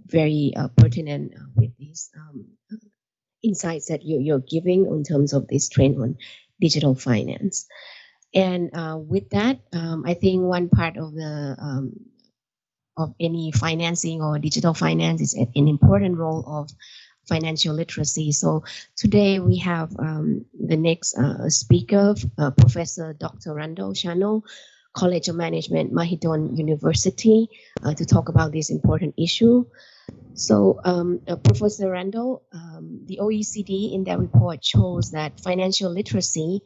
Very pertinent with these insights that you're giving in terms of this trend on digital finance. And with that, I think one part of the of any financing or digital finance is an important role of financial literacy. So today we have the next speaker, Professor Dr. Randall Chano, College of Management, Mahidol University, to talk about this important issue. So Professor Randall, the OECD in their report shows that financial literacy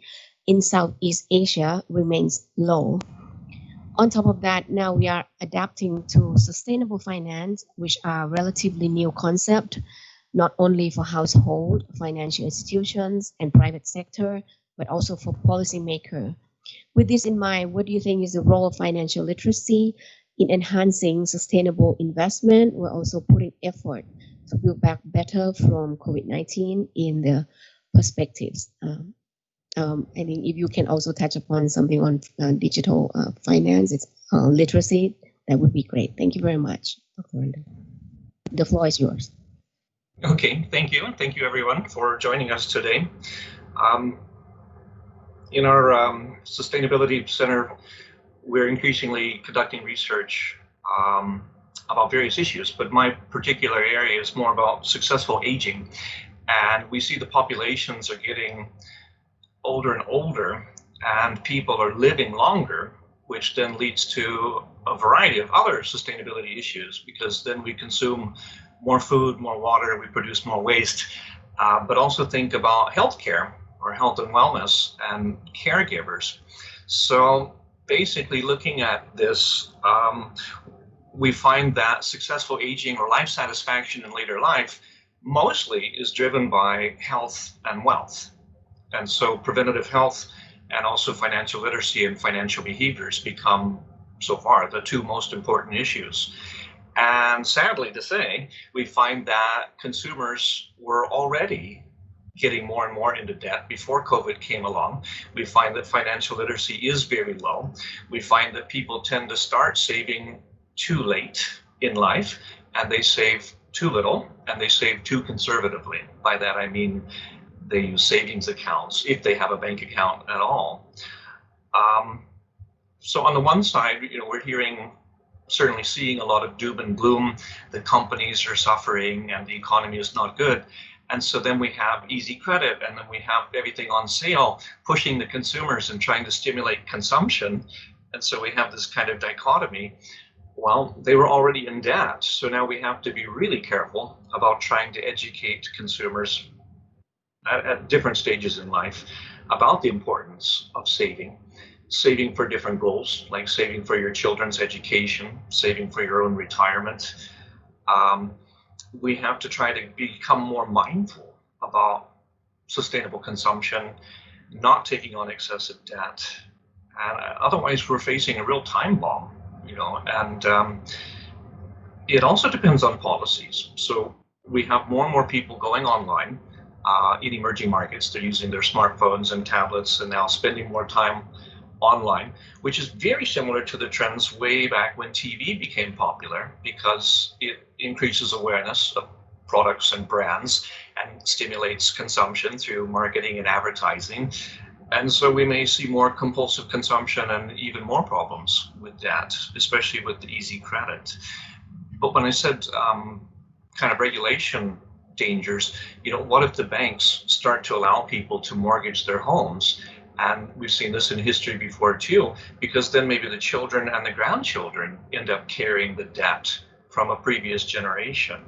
in Southeast Asia remains low. On top of that, now we are adapting to sustainable finance, which are relatively new concept, not only for household, financial institutions, and private sector, but also for policymakers. With this in mind, what do you think is the role of financial literacy in enhancing sustainable investment? We're also putting effort to build back better from COVID-19 in the perspectives. I think if you can also touch upon something on digital finance, it's literacy, that would be great. Thank you very much, Dr. Randall. The floor is yours. Okay, thank you. Thank you everyone for joining us today. In our Sustainability Center, we're increasingly conducting research about various issues, but my particular area is more about successful aging. And we see the populations are getting older and older, and people are living longer, which then leads to a variety of other sustainability issues, because then we consume more food, more water, we produce more waste, but also think about healthcare or health and wellness and caregivers. So basically looking at this, we find that successful aging or life satisfaction in later life mostly is driven by health and wealth. And so preventative health and also financial literacy and financial behaviors become, so far, the two most important issues. And sadly to say, we find that consumers were already getting more and more into debt before COVID came along. We find that financial literacy is very low. We find that people tend to start saving too late in life, and they save too little, and they save too conservatively. By that I mean they use savings accounts, if they have a bank account at all. So on the one side, we're certainly seeing a lot of doom and gloom. The companies are suffering and the economy is not good. And so then we have easy credit, and then we have everything on sale, pushing the consumers and trying to stimulate consumption. And so we have this kind of dichotomy. Well, they were already in debt, so now we have to be really careful about trying to educate consumers at different stages in life about the importance of saving for different goals, like saving for your children's education, saving for your own retirement. We have to try to become more mindful about sustainable consumption, not taking on excessive debt. And otherwise, we're facing a real time bomb, and it also depends on policies. So we have more and more people going online. In emerging markets, they're using their smartphones and tablets and now spending more time online, which is very similar to the trends way back when TV became popular, because it increases awareness of products and brands and stimulates consumption through marketing and advertising. And so we may see more compulsive consumption and even more problems with that, especially with the easy credit. But when I said kind of regulation dangers, what if the banks start to allow people to mortgage their homes? And we've seen this in history before too, because then maybe the children and the grandchildren end up carrying the debt from a previous generation.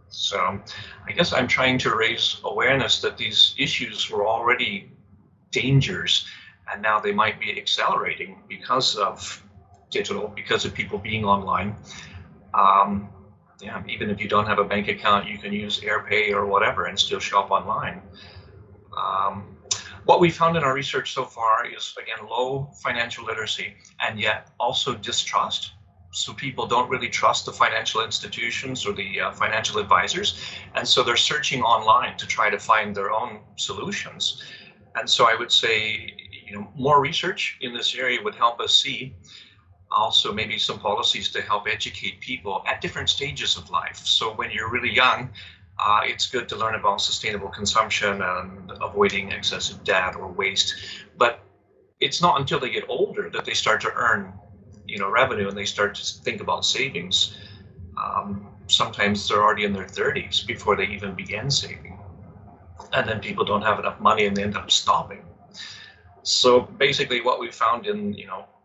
So I guess I'm trying to raise awareness that these issues were already dangers, and now they might be accelerating because of digital, because of people being online. Even if you don't have a bank account, you can use AirPay or whatever and still shop online. What we found in our research so far is, again, low financial literacy and yet also distrust. So people don't really trust the financial institutions or the financial advisors. And so they're searching online to try to find their own solutions. And so I would say, more research in this area would help us see. Also, maybe some policies to help educate people at different stages of life. So when you're really young, it's good to learn about sustainable consumption and avoiding excessive debt or waste. But it's not until they get older that they start to earn, revenue, and they start to think about savings. Sometimes they're already in their 30s before they even begin saving. And then people don't have enough money and they end up stopping. So basically what we found in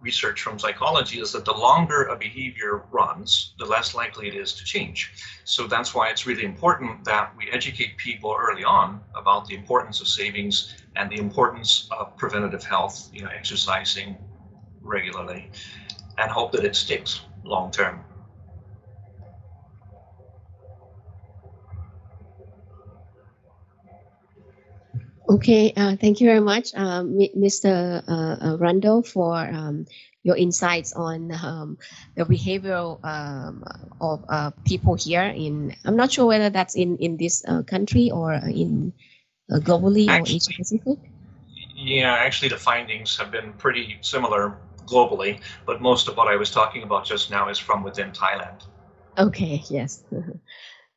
research from psychology is that the longer a behavior runs, the less likely it is to change. So that's why it's really important that we educate people early on about the importance of savings and the importance of preventative health, exercising regularly, and hope that it sticks long term. Okay, thank you very much, Mr. Randall, for your insights on the behavioral of people here in, I'm not sure whether that's in this country or in globally or Asia Pacific. Yeah, actually the findings have been pretty similar globally, but most of what I was talking about just now is from within Thailand. Okay, yes.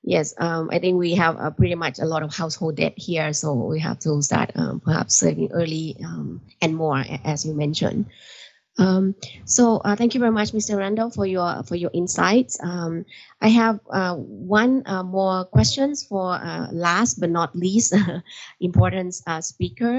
Yes, I think we have pretty much a lot of household debt here, so we have to start perhaps saving early and more, as you mentioned. So thank you very much, Mr. Randall, for your insights. I have one more questions for last but not least important speaker.